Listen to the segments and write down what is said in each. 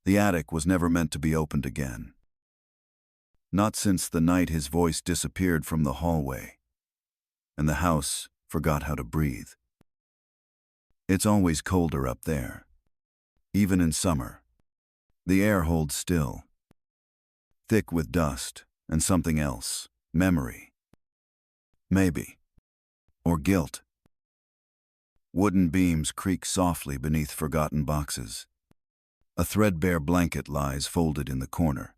The attic was never meant to be opened again. Not since the night his voice disappeared from the hallway, and the house forgot how to breathe. It's always colder up there. Even in summer, the air holds still, thick with dust and something else, memory. Maybe. Or guilt. Wooden beams creak softly beneath forgotten boxes. A threadbare blanket lies folded in the corner,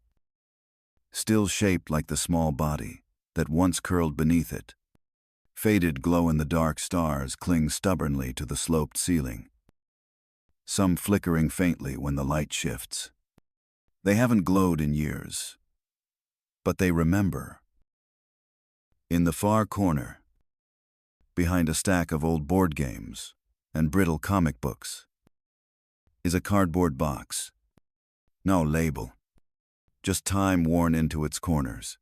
still shaped like the small body that once curled beneath it. Faded glow-in-the-dark stars cling stubbornly to the sloped ceiling, some flickering faintly when the light shifts. They haven't glowed in years, but they remember. In the far corner, behind a stack of old board games and brittle comic books, is a cardboard box. No label, just time worn into its corners.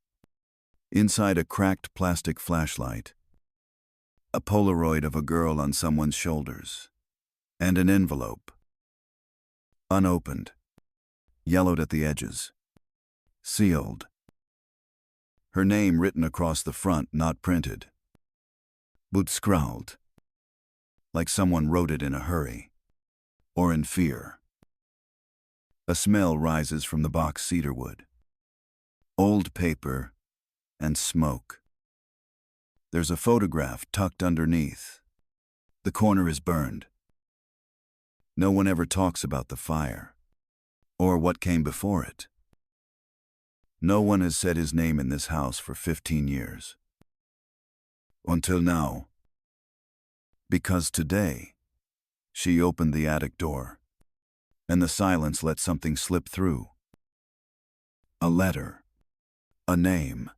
Inside a cracked plastic flashlight, a Polaroid of a girl on someone's shoulders, and an envelope. Unopened, yellowed at the edges, sealed. Her name written across the front, not printed, but scrawled, like someone wrote it in a hurry, or in fear. A smell rises from the box cedarwood, old paper and smoke. There's a photograph tucked underneath. The corner is burned. No one ever talks about the fire, or what came before it. No one has said his name in this house for 15 years. Until now. Because today, she opened the attic door, and the silence let something slip through. A letter, a name,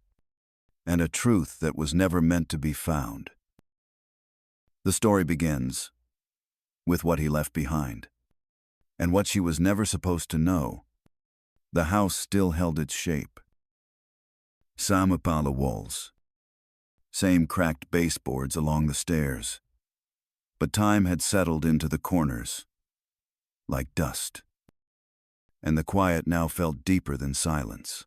and a truth that was never meant to be found. The story begins with what he left behind, and what she was never supposed to know. The house still held its shape. Samapala walls, same cracked baseboards along the stairs, but time had settled into the corners, like dust. And the quiet now felt deeper than silence.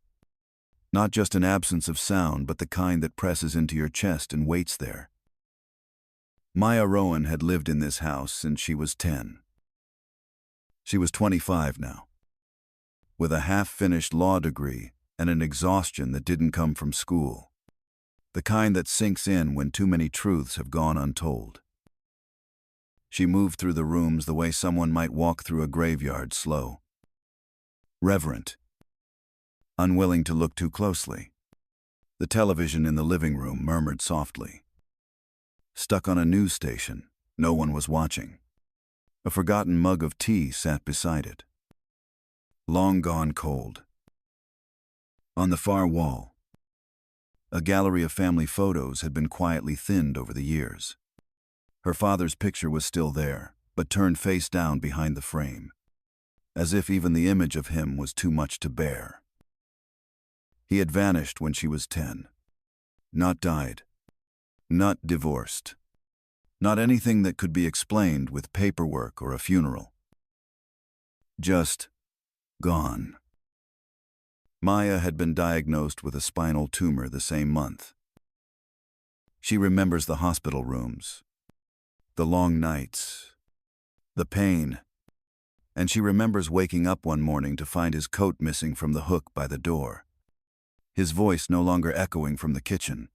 Not just an absence of sound, but the kind that presses into your chest and waits there. Maya Rowan had lived in this house since she was 10. She was 25 now, with a half-finished law degree and an exhaustion that didn't come from school, the kind that sinks in when too many truths have gone untold. She moved through the rooms the way someone might walk through a graveyard, slow, reverent, unwilling to look too closely. The television in the living room murmured softly. Stuck on a news station, no one was watching. A forgotten mug of tea sat beside it, long gone cold. On the far wall, a gallery of family photos had been quietly thinned over the years. Her father's picture was still there, but turned face down behind the frame, as if even the image of him was too much to bear. He had vanished when she was 10. Not died. Not divorced. Not anything that could be explained with paperwork or a funeral. Just gone. Maya had been diagnosed with a spinal tumor the same month. She remembers the hospital rooms, the long nights, the pain, and she remembers waking up one morning to find his coat missing from the hook by the door, his voice no longer echoing from the kitchen,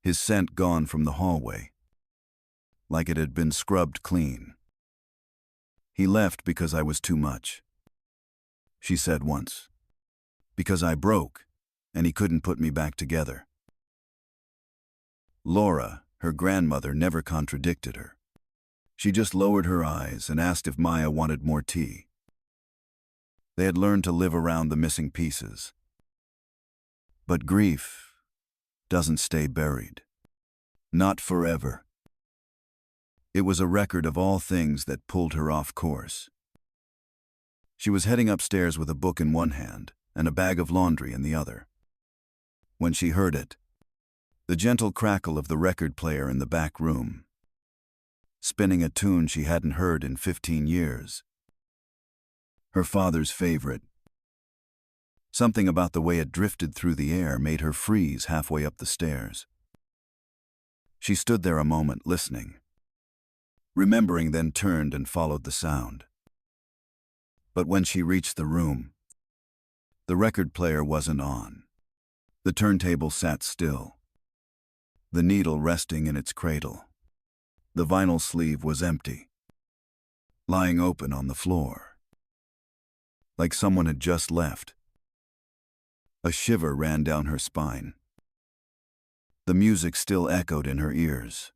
his scent gone from the hallway, like it had been scrubbed clean. "He left because I was too much," she said once. "Because I broke, and he couldn't put me back together." Laura, her grandmother, never contradicted her. She just lowered her eyes and asked if Maya wanted more tea. They had learned to live around the missing pieces. But grief doesn't stay buried. Not forever. It was a record of all things that pulled her off course. She was heading upstairs with a book in one hand and a bag of laundry in the other, when she heard it, the gentle crackle of the record player in the back room, spinning a tune she hadn't heard in 15 years. her father's favorite. Something about the way it drifted through the air made her freeze halfway up the stairs. She stood there a moment, listening, remembering, then turned and followed the sound. But when she reached the room, the record player wasn't on. The turntable sat still, the needle resting in its cradle. The vinyl sleeve was empty, lying open on the floor, like someone had just left. A shiver ran down her spine. The music still echoed in her ears,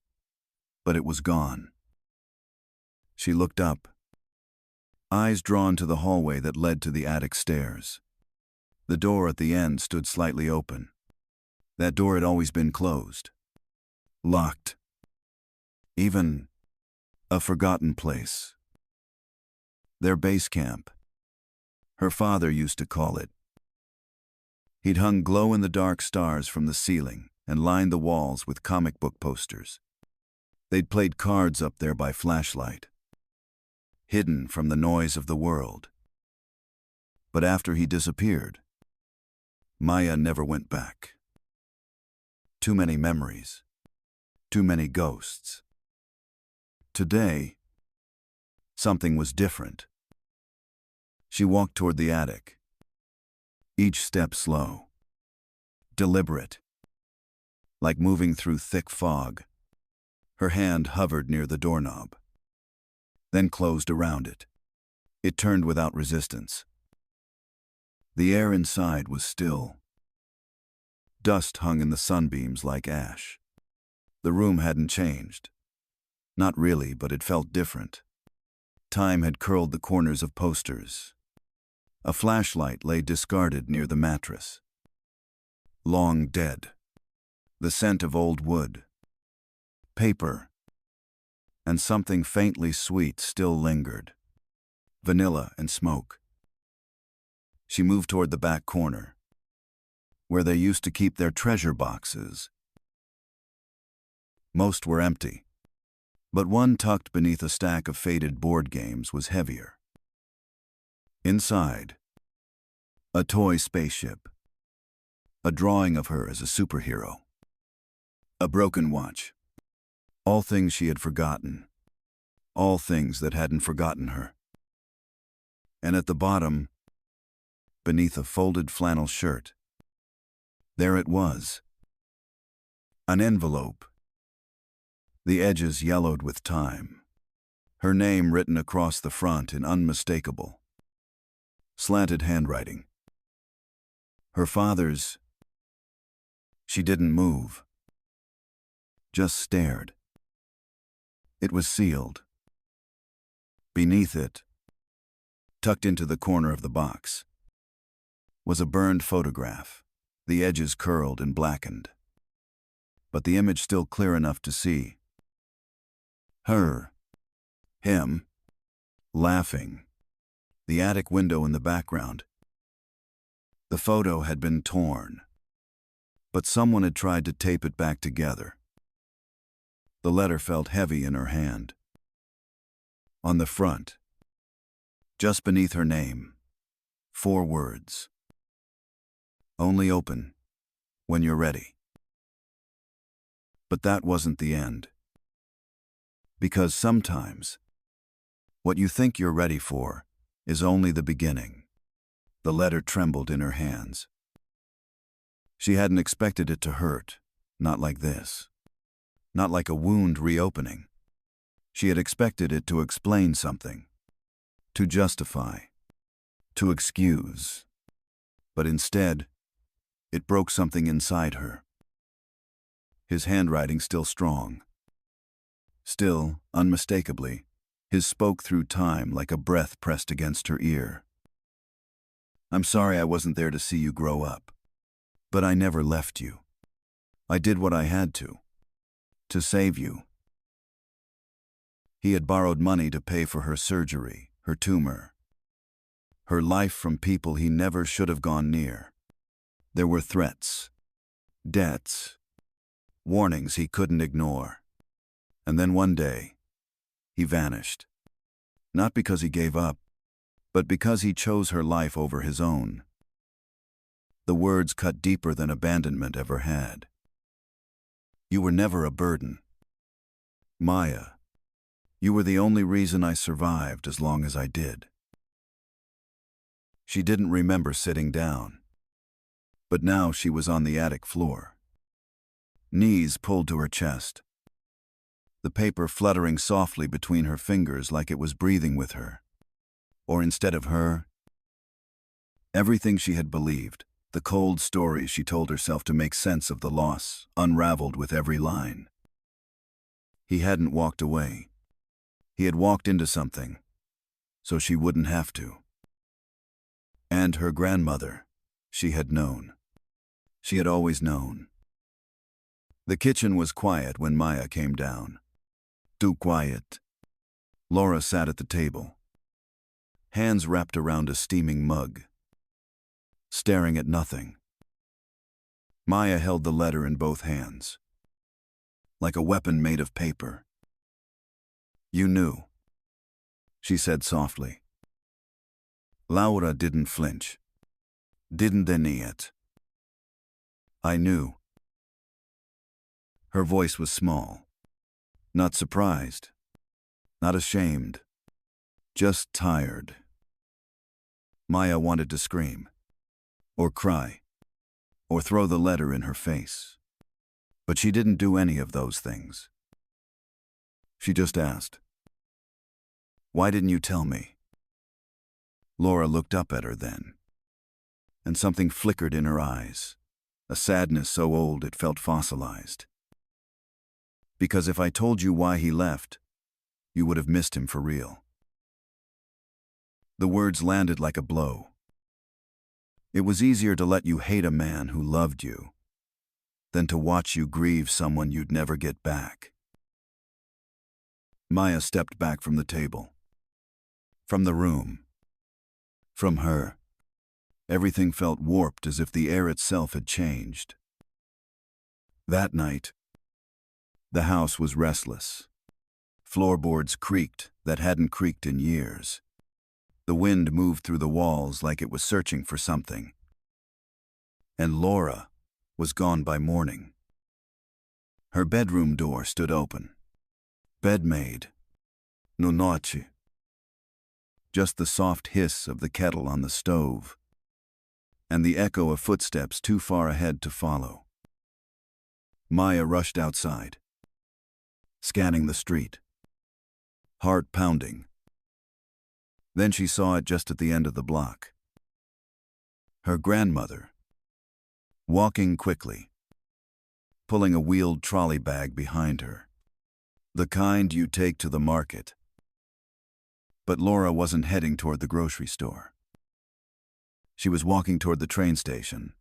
but it was gone. She looked up, eyes drawn to the hallway that led to the attic stairs. The door at the end stood slightly open. That door had always been closed, locked. Even a forgotten place. Their base camp, her father used to call it. He'd hung glow-in-the-dark stars from the ceiling and lined the walls with comic book posters. They'd played cards up there by flashlight, hidden from the noise of the world. But after he disappeared, Maya never went back. Too many memories, too many ghosts. Today, something was different. She walked toward the attic, each step slow, deliberate, like moving through thick fog. Her hand hovered near the doorknob, then closed around it. It turned without resistance. The air inside was still. Dust hung in the sunbeams like ash. The room hadn't changed. Not really, but it felt different. Time had curled the corners of posters. A flashlight lay discarded near the mattress. Long dead. The scent of old wood, paper, and something faintly sweet still lingered. Vanilla and smoke. She moved toward the back corner, where they used to keep their treasure boxes. Most were empty, but one tucked beneath a stack of faded board games was heavier. Inside, a toy spaceship, a drawing of her as a superhero, a broken watch, all things she had forgotten, all things that hadn't forgotten her. And at the bottom, beneath a folded flannel shirt, there it was, an envelope, the edges yellowed with time, her name written across the front in unmistakable, slanted handwriting. Her father's. She didn't move, just stared. It was sealed. Beneath it, tucked into the corner of the box, was a burned photograph, the edges curled and blackened, but the image still clear enough to see. Her, him, laughing, the attic window in the background. The photo had been torn, but someone had tried to tape it back together. The letter felt heavy in her hand. On the front, just beneath her name, 4 words. Only open when you're ready. But that wasn't the end. Because sometimes, what you think you're ready for is only the beginning. The letter trembled in her hands. She hadn't expected it to hurt, not like this. Not like a wound reopening. She had expected it to explain something, to justify, to excuse. But instead, it broke something inside her. His handwriting still strong. Still, unmistakably, his spoke through time like a breath pressed against her ear. I'm sorry I wasn't there to see you grow up. But I never left you. I did what I had to save you. He had borrowed money to pay for her surgery, her tumor, her life from people he never should have gone near. There were threats, debts, warnings he couldn't ignore. And then one day, he vanished. Not because he gave up, but because he chose her life over his own. The words cut deeper than abandonment ever had. You were never a burden. Maya, you were the only reason I survived as long as I did. She didn't remember sitting down. But now she was on the attic floor. Knees pulled to her chest. The paper fluttering softly between her fingers like it was breathing with her. Or instead of her, everything she had believed, the cold stories she told herself to make sense of the loss, unraveled with every line. He hadn't walked away. He had walked into something, so she wouldn't have to. And her grandmother, she had known. She had always known. The kitchen was quiet when Maya came down. Too quiet. Laura sat at the table, hands wrapped around a steaming mug, staring at nothing. Maya held the letter in both hands, like a weapon made of paper. You knew, she said softly. Laura didn't flinch. Didn't deny it. I knew. Her voice was small, not surprised, not ashamed, just tired. Maya wanted to scream, or cry, or throw the letter in her face. But she didn't do any of those things. She just asked, "Why didn't you tell me?" Laura looked up at her then, and something flickered in her eyes, a sadness so old it felt fossilized. Because if I told you why he left, you would have missed him for real. The words landed like a blow. It was easier to let you hate a man who loved you than to watch you grieve someone you'd never get back. Maya stepped back from the table, from the room, from her. Everything felt warped, as if the air itself had changed. That night, the house was restless. Floorboards creaked that hadn't creaked in years. The wind moved through the walls like it was searching for something. And Laura was gone by morning. Her bedroom door stood open. Bed made. No noche. Just the soft hiss of the kettle on the stove, and the echo of footsteps too far ahead to follow. Maya rushed outside, scanning the street, heart pounding. Then she saw it just at the end of the block. Her grandmother, walking quickly, pulling a wheeled trolley bag behind her. The kind you take to the market. But Laura wasn't heading toward the grocery store. She was walking toward the train station.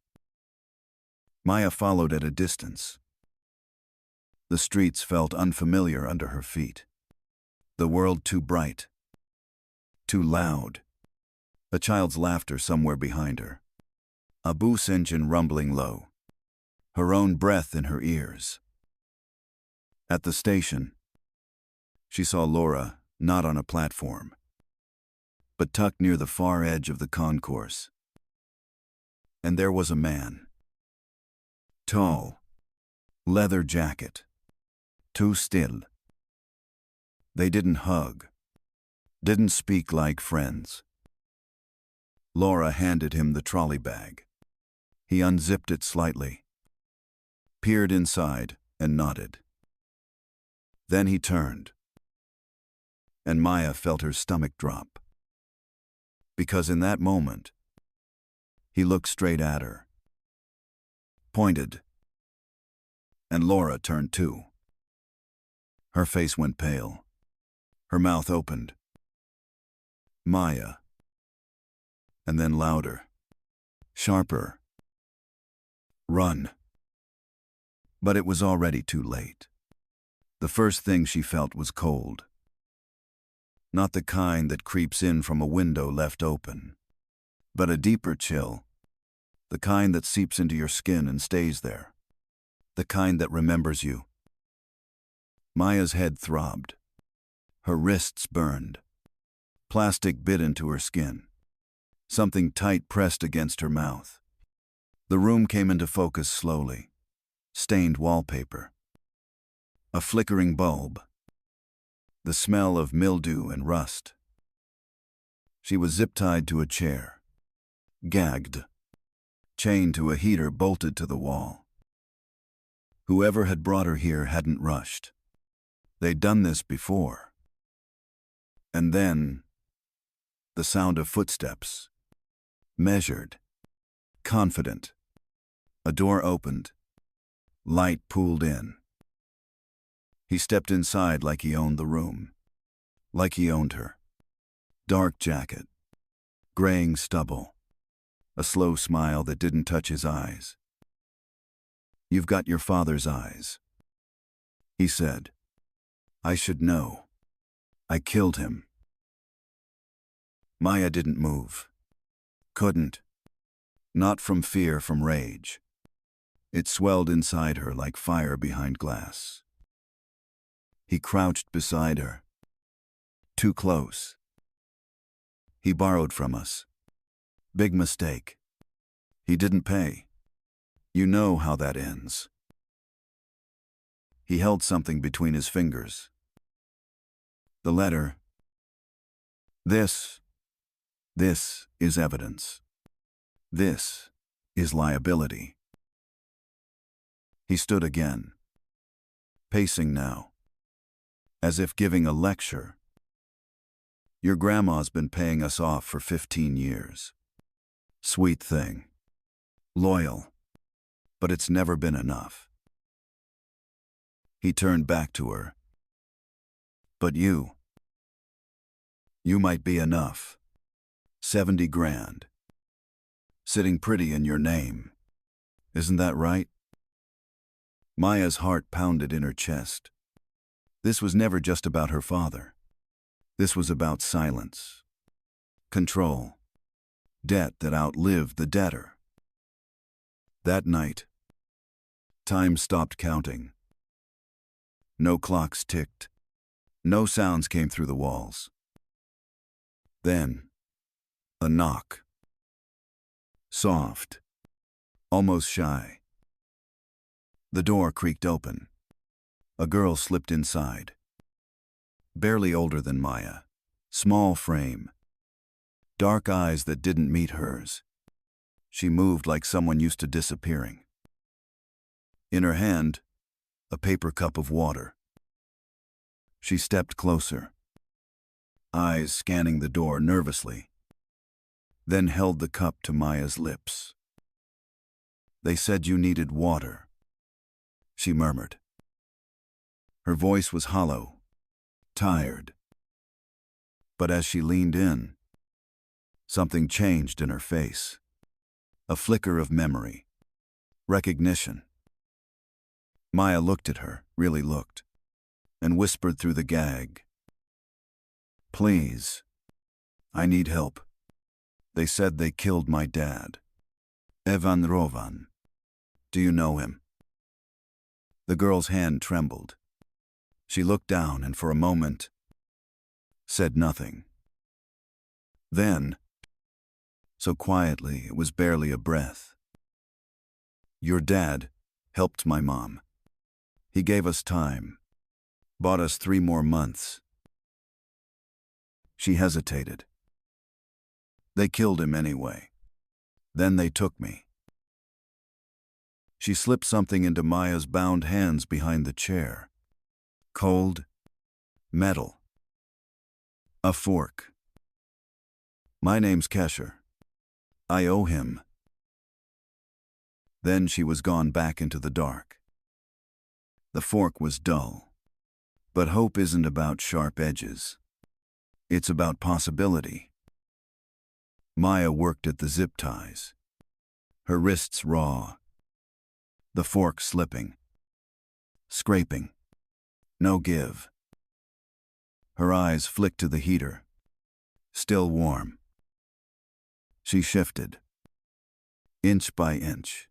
Maya followed at a distance. The streets felt unfamiliar under her feet. The world too bright, too loud. A child's laughter somewhere behind her. A bus engine rumbling low. Her own breath in her ears. At the station, she saw Laura not on a platform, but tucked near the far edge of the concourse. And there was a man. Tall, leather jacket, too still. They didn't hug, didn't speak like friends. Laura handed him the trolley bag. He unzipped it slightly, peered inside, and nodded. Then he turned, and Maya felt her stomach drop. Because in that moment, he looked straight at her, pointed, and Laura turned too. Her face went pale. Her mouth opened. Maya. And then louder, sharper. Run. But it was already too late. The first thing she felt was cold. Not the kind that creeps in from a window left open, but a deeper chill, the kind that seeps into your skin and stays there, the kind that remembers you. Maya's head throbbed. Her wrists burned. Plastic bit into her skin. Something tight pressed against her mouth. The room came into focus slowly. Stained wallpaper. A flickering bulb. The smell of mildew and rust. She was zip-tied to a chair. Gagged. Chained to a heater bolted to the wall. Whoever had brought her here hadn't rushed. They'd done this before. And then, the sound of footsteps. Measured. Confident. A door opened. Light pooled in. He stepped inside like he owned the room. Like he owned her. Dark jacket. Graying stubble. A slow smile that didn't touch his eyes. "You've got your father's eyes," he said. "I should know. I killed him." Maya didn't move. Couldn't. Not from fear, from rage. It swelled inside her like fire behind glass. He crouched beside her. Too close. "He borrowed from us. Big mistake. He didn't pay. You know how that ends." He held something between his fingers. The letter. This is evidence. This is liability. He stood again. Pacing now. As if giving a lecture. "Your grandma's been paying us off for 15 years. Sweet thing. Loyal. But it's never been enough." He turned back to her. "But you might be enough. 70 grand. Sitting pretty in your name. Isn't that right?" Maya's heart pounded in her chest. This was never just about her father. This was about silence. Control. Debt that outlived the debtor. That night, time stopped counting. No clocks ticked. No sounds came through the walls. Then, a knock. Soft. Almost shy. The door creaked open. A girl slipped inside. Barely older than Maya. Small frame. Dark eyes that didn't meet hers. She moved like someone used to disappearing. In her hand, a paper cup of water. She stepped closer. Eyes scanning the door nervously. Then held the cup to Maya's lips. "They said you needed water," she murmured. Her voice was hollow, tired. But as she leaned in, something changed in her face. A flicker of memory. Recognition. Maya looked at her, really looked, and whispered through the gag. "Please. I need help. They said they killed my dad. Evan Rovan. Do you know him?" The girl's hand trembled. She looked down and for a moment said nothing. Then, so quietly it was barely a breath. "Your dad helped my mom. He gave us time. Bought us 3 more months." She hesitated. "They killed him anyway. Then they took me." She slipped something into Maya's bound hands behind the chair. Cold. Metal. A fork. "My name's Kesher. I owe him." Then she was gone back into the dark. The fork was dull. But hope isn't about sharp edges. It's about possibility. Maya worked at the zip ties. Her wrists raw. The fork slipping. Scraping. No give. Her eyes flicked to the heater. Still warm. She shifted. Inch by inch.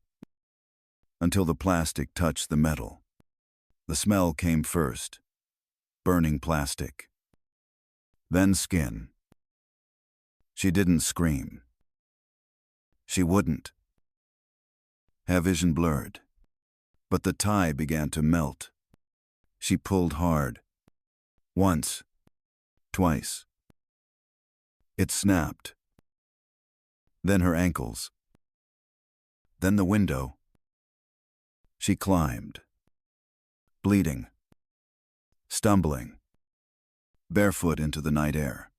Until the plastic touched the metal. The smell came first. Burning plastic. Then skin. She didn't scream. She wouldn't. Her vision blurred. But the tie began to melt. She pulled hard. Once. Twice. It snapped. Then her ankles. Then the window. She climbed. Bleeding. Stumbling. Barefoot into the night air.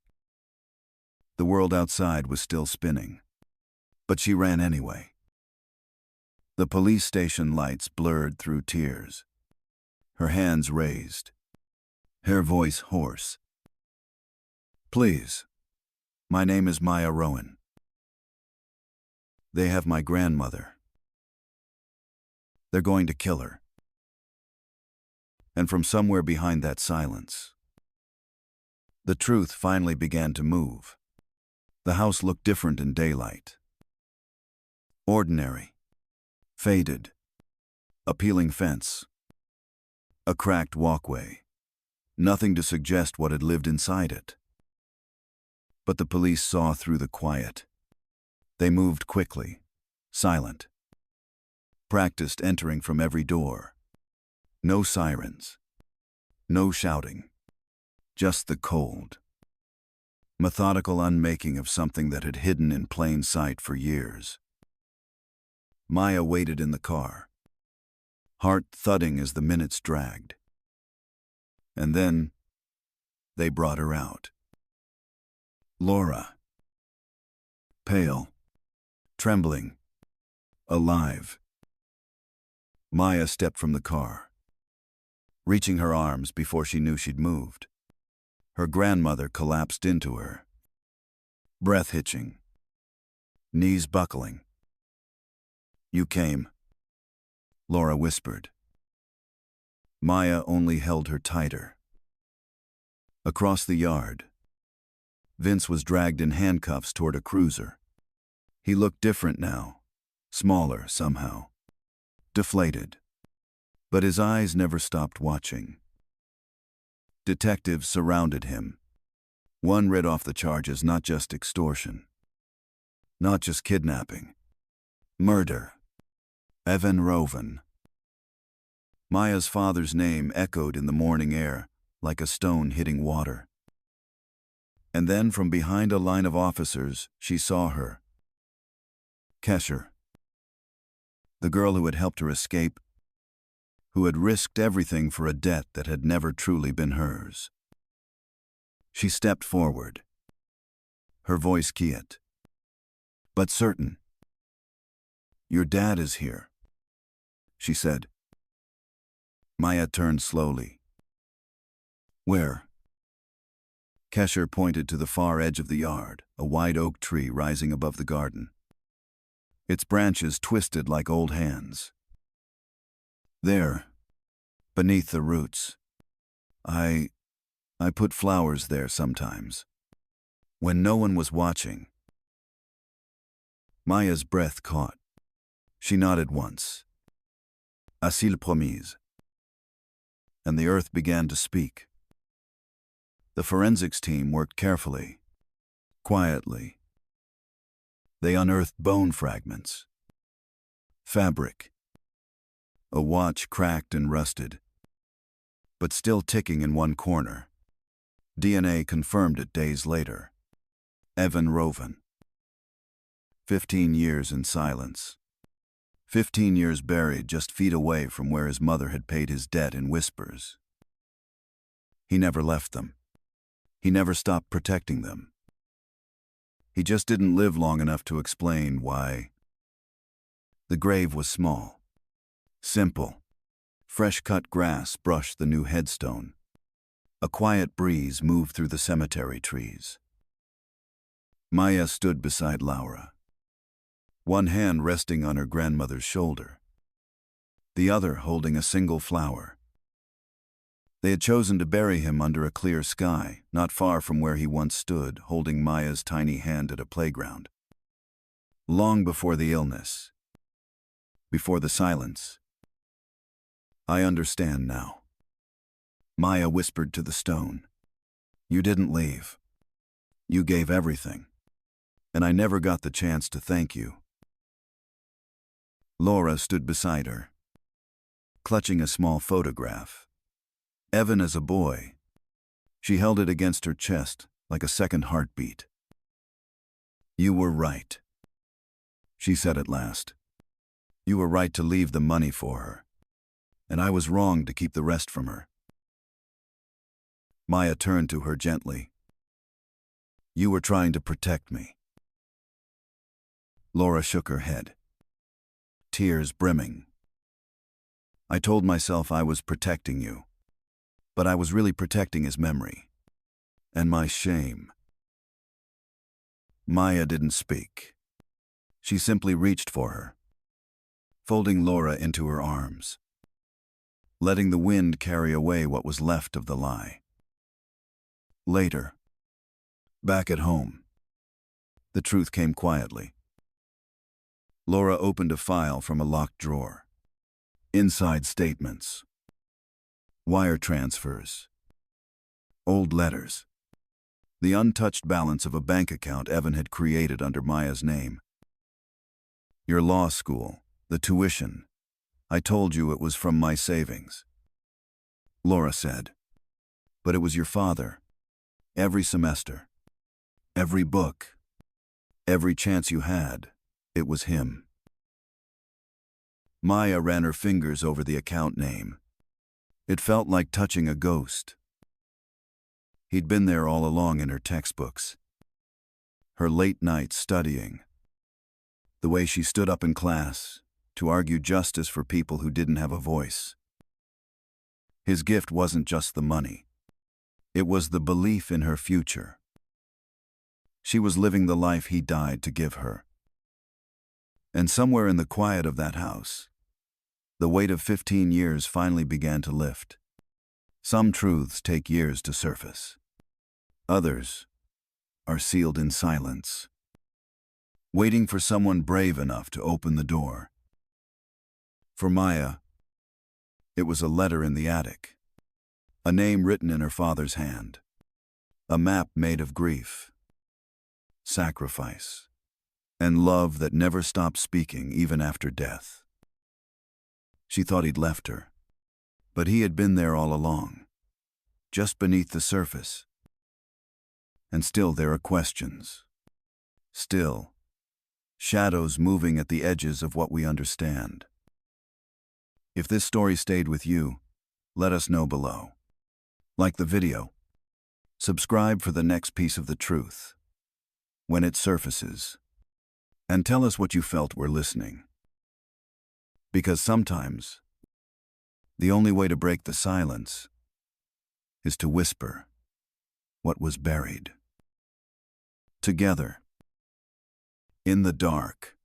The world outside was still spinning. But she ran anyway. The police station lights blurred through tears. Her hands raised. Her voice hoarse. "Please. My name is Maya Rowan. They have my grandmother. They're going to kill her." And from somewhere behind that silence, the truth finally began to move. The house looked different in daylight. Ordinary. Faded. A peeling fence. A cracked walkway. Nothing to suggest what had lived inside it. But the police saw through the quiet. They moved quickly, silent. Practiced entering from every door. No sirens. No shouting. Just the cold, methodical unmaking of something that had hidden in plain sight for years. Maya waited in the car, heart thudding as the minutes dragged. And then, they brought her out. Laura. Pale. Trembling. Alive. Maya stepped from the car, reaching her arms before she knew she'd moved. Her grandmother collapsed into her, breath hitching, knees buckling. "You came," Laura whispered. Maya only held her tighter. Across the yard, Vince was dragged in handcuffs toward a cruiser. He looked different now, smaller somehow, deflated. But his eyes never stopped watching. Detectives surrounded him. One read off the charges, not just extortion, not just kidnapping. Murder. Evan Rowan. Maya's father's name echoed in the morning air like a stone hitting water. And then from behind a line of officers, she saw her. Kesher. The girl who had helped her escape, who had risked everything for a debt that had never truly been hers. She stepped forward, her voice quiet, but certain. "Your dad is here," she said. Maya turned slowly. "Where?" Kesher pointed to the far edge of the yard, a wide oak tree rising above the garden. Its branches twisted like old hands. "There, beneath the roots. I put flowers there sometimes, when no one was watching." Maya's breath caught. She nodded once. "Asile promise." And the earth began to speak. The forensics team worked carefully, quietly. They unearthed bone fragments, fabric, a watch cracked and rusted, but still ticking in one corner. DNA confirmed it days later. Evan Rowan. 15 years in silence. 15 years buried just feet away from where his mother had paid his debt in whispers. He never left them. He never stopped protecting them. He just didn't live long enough to explain why. The grave was small, simple. Fresh-cut grass brushed the new headstone. A quiet breeze moved through the cemetery trees. Maya stood beside Laura, one hand resting on her grandmother's shoulder, the other holding a single flower. They had chosen to bury him under a clear sky, not far from where he once stood, holding Maya's tiny hand at a playground. Long before the illness, before the silence. "I understand now," Maya whispered to the stone. "You didn't leave. You gave everything. And I never got the chance to thank you." Laura stood beside her, clutching a small photograph. Evan as a boy. She held it against her chest like a second heartbeat. "You were right," she said at last. "You were right to leave the money for her, and I was wrong to keep the rest from her." Maya turned to her gently. "You were trying to protect me." Laura shook her head, tears brimming. "I told myself I was protecting you, but I was really protecting his memory and my shame." Maya didn't speak. She simply reached for her, folding Laura into her arms, letting the wind carry away what was left of the lie. Later, back at home, the truth came quietly. Laura opened a file from a locked drawer. Inside statements, wire transfers, old letters, the untouched balance of a bank account Evan had created under Maya's name. "Your law school, the tuition. I told you it was from my savings," Laura said. "But it was your father. Every semester, every book, every chance you had, it was him." Maya ran her fingers over the account name. It felt like touching a ghost. He'd been there all along in her textbooks, her late nights studying, the way she stood up in class to argue justice for people who didn't have a voice. His gift wasn't just the money. It was the belief in her future. She was living the life he died to give her. And somewhere in the quiet of that house, the weight of 15 years finally began to lift. Some truths take years to surface. Others are sealed in silence, waiting for someone brave enough to open the door. For Maya, it was a letter in the attic, a name written in her father's hand, a map made of grief, sacrifice, and love that never stopped speaking even after death. She thought he'd left her, but he had been there all along, just beneath the surface. And still there are questions. Still, shadows moving at the edges of what we understand. If this story stayed with you, let us know below. Like the video. Subscribe for the next piece of the truth, when it surfaces. And tell us what you felt while listening. Because sometimes, the only way to break the silence is to whisper what was buried. Together, in the dark.